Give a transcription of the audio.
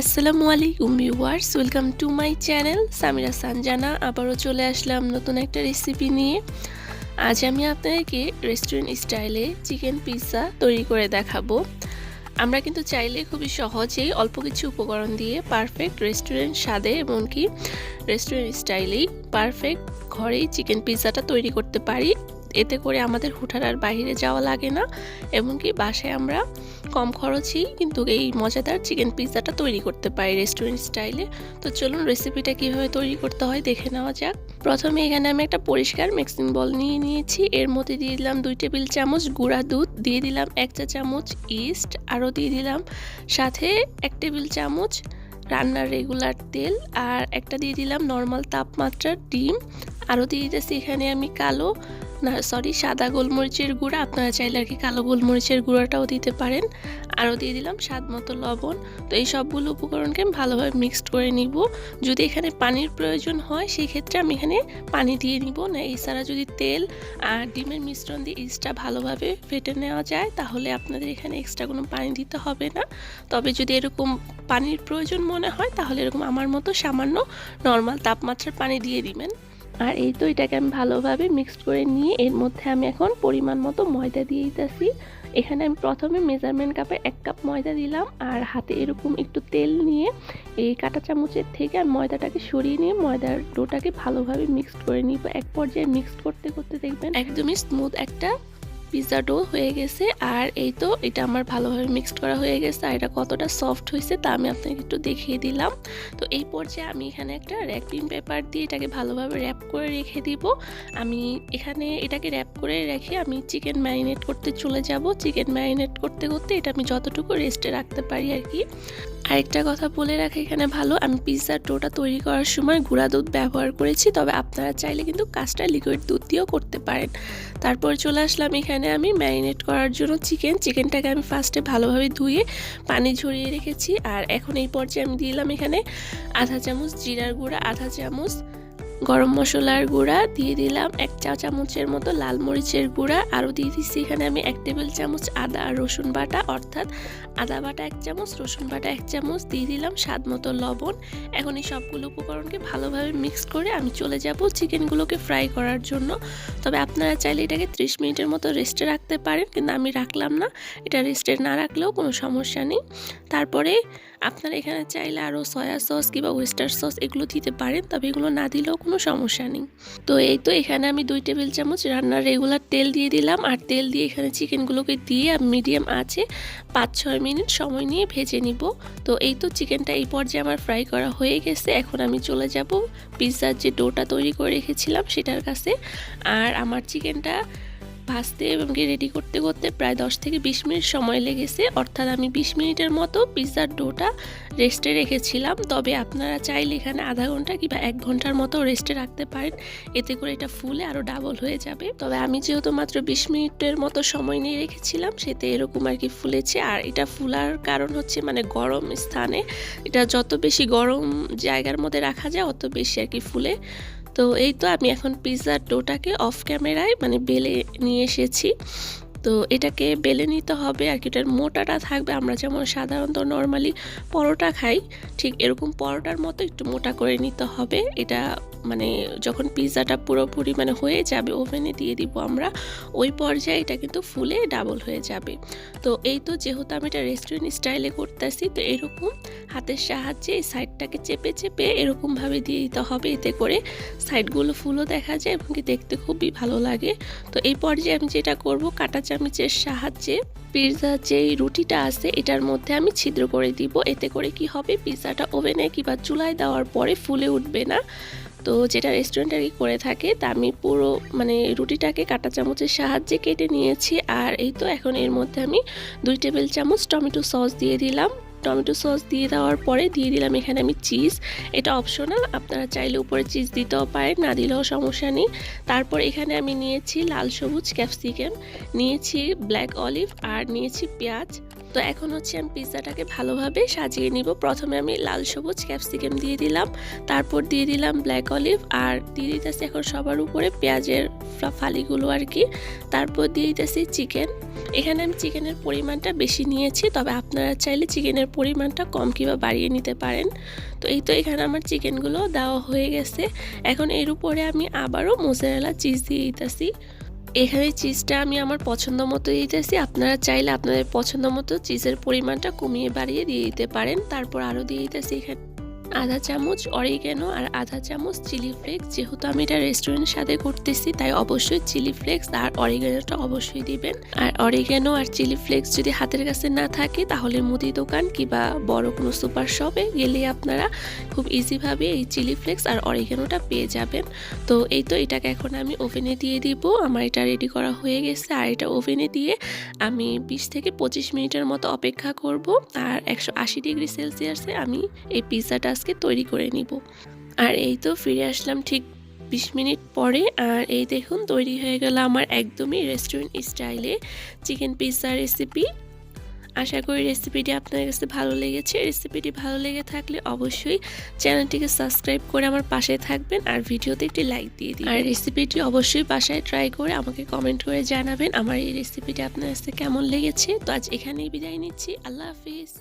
আসসালামু আলাইকুম viewers, welcome to my channel Samira Sanjana. আবারও চলে আসলাম নতুন একটা রেসিপি নিয়ে। আজ আমি আপনাদেরকে রেস্টুরেন্ট স্টাইলে চিকেন পিৎজা তৈরি করে দেখাবো। আমরা কিন্তু চাইলে খুবই সহজেই অল্প কিছু উপকরণ দিয়ে পারফেক্ট রেস্টুরেন্ট স্বাদে এমনকি রেস্টুরেন্ট স্টাইলেই পারফেক্ট ঘরেই চিকেন পিৎজাটা তৈরি করতে পারি। এতে করে আমাদের হুঠার বাইরে যাওয়া লাগে না, এমনকি বাসায় আমরা কম খরচেই কিন্তু এই মজাদার চিকেন পিৎজাটা তৈরি করতে পারি রেস্টুরেন্ট স্টাইলে। তো চলুন রেসিপিটা কিভাবে তৈরি করতে হয় দেখে নেওয়া যাক। প্রথমে এখানে আমি একটা পরিষ্কার মিক্সিং বল নিয়ে নিয়েছি। এর মধ্যে দিয়ে দিলাম 2 টেবিল চামচ গুঁড়া দুধ, দিয়ে দিলাম 1 চা চামচ ইস্ট, আরও দিয়ে দিলাম সাথে 1 টেবিল চামচ রান্নার রেগুলার তেল, আর একটা দিয়ে দিলাম নর্মাল তাপমাত্রার ডিম, আরও দিয়ে দিতেছি এখানে আমি সাদা গোলমরিচের গুঁড়া। আপনারা চাইলে আর কি কালো গোলমরিচের গুঁড়াটাও দিতে পারেন। আরও দিয়ে দিলাম স্বাদ মতো লবণ। তো এই সবগুলো উপকরণকে আমি ভালোভাবে মিক্সড করে নিব। যদি এখানে পানির প্রয়োজন হয় সেই ক্ষেত্রে আমি এখানে পানি দিয়ে নিব না। এছাড়া যদি তেল আর ডিমের মিশ্রণ দিয়ে ইস্টটা ভালোভাবে ফেটে নেওয়া যায় তাহলে আপনাদের এখানে এক্সট্রা কোনো পানি দিতে হবে না। তবে যদি এরকম পানির প্রয়োজন মনে হয় তাহলে এরকম আমার মতো সামান্য নর্মাল তাপমাত্রার পানি দিয়ে দিবেন। আর এই তো এটাকে আমি ভালোভাবে মিক্সড করে নিয়ে এর মধ্যে আমি এখন পরিমাণ মতো ময়দা দিয়ে দিতেছি। এখানে আমি প্রথমে মেজারমেন্ট কাপে 1 কাপ ময়দা দিলাম, আর হাতে এরকম একটু তেল নিয়ে এই কাঁটা চামচের থেকে আমি ময়দাটাকে সরিয়ে নিয়ে ময়দার ডোটাকে ভালোভাবে মিক্সড করে নিব। এক পর্যায়ে মিক্সড করতে করতে দেখবেন একদমই স্মুথ একটা পিৎজা ডো হয়ে গেছে। আর এই তো এটা আমার ভালোভাবে মিক্সড করা হয়ে গেছে। আর এটা কতটা সফট হয়েছে তা আমি আপনাকে একটু দেখিয়ে দিলাম। তো এই পর্যায়ে আমি এখানে একটা র্যাপিং পেপার দিয়ে এটাকে ভালোভাবে র্যাপ করে রেখে দিব। আমি এখানে এটাকে র্যাপ করে রেখে আমি চিকেন ম্যারিনেট করতে চলে যাব। চিকেন ম্যারিনেট করতে করতে এটা আমি যতটুকু রেস্টে রাখতে পারি আর কি। আরেকটা কথা বলে রাখি এখানে আমি পিৎজার ডোটা তৈরি করার সময় গুঁড়া দুধ ব্যবহার করেছি, তবে আপনারা চাইলে কিন্তু কাঁচা লিকুইড দুধ দিয়েও করতে পারেন। তারপর চলে আসলাম এখানে আমি ম্যারিনেট করার জন্য চিকেনটাকে আমি ফার্স্টে ভালোভাবে ধুয়ে পানি ঝরিয়ে রেখেছি। আর এখন এই পর্যায়ে আমি দিলাম এখানে আধা চামচ জিরার গুঁড়া, আধা চামচ গরম মশলার গুঁড়া, দিয়ে দিলাম 1 চা চামচের মতো লাল মরিচের গুঁড়া, আরও দিয়ে দিচ্ছি এখানে আমি 1 টেবিল চামচ আদা আর রসুন বাটা, অর্থাৎ আদা বাটা 1 চামচ, রসুন বাটা 1 চামচ, দিয়ে দিলাম স্বাদ মতো লবণ। এখন এই সবগুলো উপকরণকে ভালোভাবে মিক্স করে আমি চলে যাব চিকেনগুলোকে ফ্রাই করার জন্য। তবে আপনারা চাইলে এটাকে 30 মিনিটের মতো রেস্টে রাখতে পারেন, কিন্তু আমি রাখলাম না। এটা রেস্টে না রাখলেও কোনো সমস্যা নেই। তারপরে আপনারা এখানে চাইলে আরও সয়া সস কিংবা ওয়েস্টার সস এগুলো দিতে পারেন, তবে এগুলো না দিলেও কোনো সমস্যা নেই। তো এই তো এখানে আমি 2 টেবিল চামচ রান্নার রেগুলার তেল দিয়ে দিলাম, আর তেল দিয়ে এখানে চিকেনগুলোকে দিয়ে মিডিয়াম আঁচে 5-6 মিনিট সময় নিয়ে ভেজে নিব। তো এই তো চিকেনটা এই পর্যায়ে আমার ফ্রাই করা হয়ে গেছে। এখন আমি চলে যাব পিৎজার যে ডোটা তৈরি করে রেখেছিলাম সেটার কাছে। আর আমার চিকেনটা ভাজতে এবং রেডি করতে করতে প্রায় 10 থেকে 20 মিনিট সময় লেগেছে, অর্থাৎ আমি 20 মিনিটের মতো পিৎজার ডোটা রেস্টে রেখেছিলাম। তবে আপনারা চাইলে এখানে আধা ঘন্টা কিংবা 1 ঘন্টার মতো রেস্টে রাখতে পারেন, এতে করে এটা ফুলে আরও ডাবল হয়ে যাবে। তবে আমি যেহেতু মাত্র 20 মিনিটের মতো সময় নিয়ে রেখেছিলাম সেতে এরকম আর কি ফুলেছে। আর এটা ফুলার কারণ হচ্ছে গরম স্থানে এটা যত বেশি গরম জায়গার মধ্যে রাখা যায় অত বেশি আর কি ফুলে। তো এই তো আমি এখন পিৎজার ডোটাকে অফ ক্যামেরায় বেলে নিয়ে এসেছি। তো এটাকে বেলে নিতে হবে আর কি, এটার মোটাটা থাকবে। আমরা যেমন সাধারণত নর্মালি পরোটা খাই ঠিক এরকম পরোটার মতো একটু মোটা করে নিতে হবে। এটা যখন পিৎজাটা পুরোপুরি হয়ে যাবে ওভেনে দিয়ে দিব আমরা, ওই পর্যায়ে এটা কিন্তু ফুলে ডাবল হয়ে যাবে। তো এই তো যেহেতু আমি এটা রেস্টুরেন্ট স্টাইলে করতেছি, তো এরকম হাতের সাহায্যে এই সাইডটাকে চেপে চেপে এরকমভাবে দিয়ে দিতে হবে, এতে করে সাইডগুলো ফুলও দেখা যায় এবং কি দেখতে খুবই ভালো লাগে। তো এই পর্যায়ে আমি যেটা করব, কাঁটা চামচের সাহায্যে পিৎজার যে রুটিটা আছে এটার মধ্যে আমি ছিদ্র করে দিব। এতে করে কি হবে, পিৎজাটা ওভেনে কিংবা চুলায় দেওয়ার পরে ফুলে উঠবে না। তো যেটা রেস্টুরেন্ট আর কি করে থাকে, তা আমি পুরো রুটিটাকে কাঁটা চামচের সাহায্যে কেটে নিয়েছি। আর এই তো এখন এর মধ্যে আমি 2 টেবিল চামচ টমেটো সস দিয়ে দিলাম। টমেটো সস দিয়ে দেওয়ার পরে দিয়ে দিলাম এখানে আমি চিজ। এটা অপশনাল, আপনারা চাইলে উপরে চিজ দিতেও পারেন, না দিলেও সমস্যা নেই। তারপর এখানে আমি নিয়েছি লাল সবুজ ক্যাপসিকাম, নিয়েছি ব্ল্যাক অলিভ, আর নিয়েছি পেঁয়াজ। তো এখন আমি পিৎজাটাকে ভালোভাবে সাজিয়ে নিব। প্রথমে আমি লাল সবুজ ক্যাপসিকাম দিয়ে দিলাম, তারপর দিয়ে দিলাম ব্ল্যাক অলিভ, আর দিয়ে দিতেছি এখন সবার উপরে পেঁয়াজের ফালিগুলো আর কি। তারপর দিয়ে দিতেছি চিকেন। এখানে আমি চিকেনের পরিমাণটা বেশি নিয়েছি, তবে আপনারা চাইলে চিকেনের পরিমাণটা কম কিংবা বাড়িয়ে নিতে পারেন। তো এই তো এখানে আমার চিকেনগুলো দেওয়া হয়ে গেছে। এখন এর উপরে আমি আবারও মোজারেলা চিজ দিয়ে দিতেছি। এখানে চিজটা আমি আমার পছন্দ মতো দিতেছি, আপনারা চাইলে আপনাদের পছন্দ মতো চিজের পরিমাণটা কমিয়ে বাড়িয়ে দিয়ে দিতে পারেন। তারপর আরও দিয়ে দিতেছি এখানে আধা চামচ অরিগ্যানো আর আধা চামচ চিলি ফ্লেক্স। যেহেতু আমি এটা রেস্টুরেন্টের সাথে করতেছি তাই অবশ্যই চিলি ফ্লেক্স আর অরিগ্যানোটা অবশ্যই দিবেন। আর অরিগ্যানো আর চিলি ফ্লেক্স যদি হাতের কাছে না থাকে তাহলে মুদি দোকান কিংবা বড় কোনো সুপার শপে গেলে আপনারা খুব ইজিভাবে এই চিলি ফ্লেক্স আর অরিগ্যানোটা পেয়ে যাবেন। তো এই তো এটাকে এখন আমি ওভেনে দিয়ে দিব। আমার এটা রেডি করা হয়ে গেছে। আর এটা ওভেনে দিয়ে আমি 20 থেকে 25 মিনিটের মতো অপেক্ষা করব। আর 180 ডিগ্রি সেলসিয়াসে আমি এই পিৎজাটা আজকে তৈরি করে নিব। আর এই তো ফিরে আসলাম ঠিক 20 মিনিট পরে। আর এই দেখুন তৈরি হয়ে গেল আমার একদমই রেস্টুরেন্ট স্টাইলে চিকেন পিৎজা রেসিপি। আশা করি রেসিপিটি আপনাদের কাছে ভালো লেগেছে। রেসিপিটি ভালো লেগে থাকলে অবশ্যই চ্যানেলটিকে সাবস্ক্রাইব করে আমার পাশে থাকবেন আর ভিডিওতে একটি লাইক দিয়ে দিন। আর রেসিপিটি অবশ্যই বাসায় ট্রাই করে আমাকে কমেন্ট করে জানাবেন আমার এই রেসিপিটি আপনার কাছে কেমন লেগেছে। তো আজ এখানেই বিদায় নিচ্ছি। আল্লাহ হাফিজ।